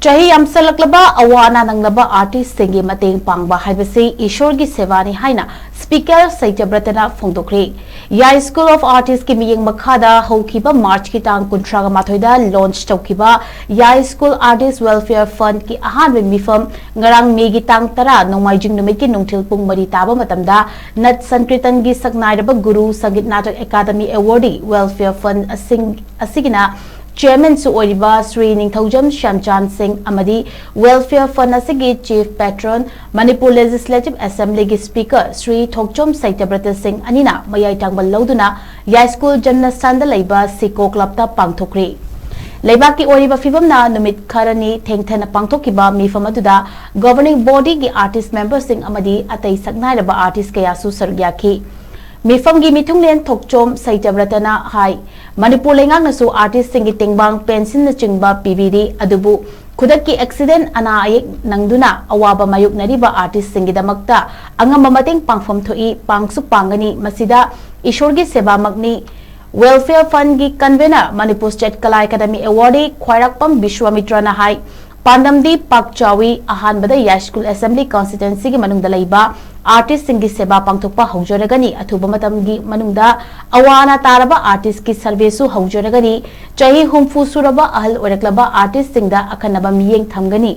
Chahi Yamlaklaba Awa-Ana Nanglaba Artiste Shingi Mateng Pangba Haibasi Ishowor की सेवा ने हाइना speaker सत्याब्रता फोंगदोक्खरे या स्कूल ऑफ आर्टिस्ट की मियंग मखादा होखिबा मार्च की तांग 38 लॉन्च तौखिबा या स्कूल आर्टिस्ट वेलफेयर फंड की अहानबे मिफम ngarang मे की तांग 10 नोंमाइजिंग नुमित की नुंगथिल पुंग मरी ताबा मतमदा नट संकीर्तन की सकनाइरबा Guru Sangeet Natak Akademi awardee welfare fund असिगिना चेयरमैन सुओरिबा श्री निंगथौजम श्यामचांद सिंह अमदी वेलफेयर फंड असिगी chief patron Manipur legislative assembly की स्पीकर श्री थोकचोम सत्याब्रता सिंह अनिना मयाई टांगबल लौदुना या स्कूल जन्मस्थान लैबा सिको क्लबता पांगथोक्रे लेबाक की ओरिबा फिबमना नुमित खरनी थेंगथना पांगथोकिबा मिफम अदुदा गवर्निंग बॉडी की आर्टिस्ट मेंबर सिंह अमदी अतई सकनाइरबा आर्टिस्ट कयासु सरग्याखी मिफम की मिथुंगलेन थोकचोम सत्याब्रतना हाई मणिपुर लेंगांगनसु आर्टिस्ट सिंगी तेंगबांग पेंसिन चिंगबा पीबीडी अदुबु खुदक की एक्सीडेंट अना अयेक नंगदुना अवाबा मायुकनरिबा आर्टिस्ट सिंगी दमक्ता अंगम मतेंग पांगफम थोई पांगसु पांगनी मसिदा ईश्वर की सेवा मगनी वेलफेयर फंड की कन्वेनर मणिपुर स्टेट कला एकेडमी अवार्डी ख्वाइराकपम विश्वामित्रना हाई पांडमदी पाकचावी अहानबदा या स्कूल असेंबली कॉन्स्टिट्यूएंसी की मनुंगदा लैबा आर्टिस्ट सिंगी सेवा पांगथोकपा हौजरगनी अथुबा मतमगी मनुंगदा अवाना तारबा आर्टिस्ट की सर्वेसु हौजरगनी चाही हुमफु सुरबा अहल ओरकलबा आर्टिस्ट सिंगदा अखनबा मियेंग थमगनी।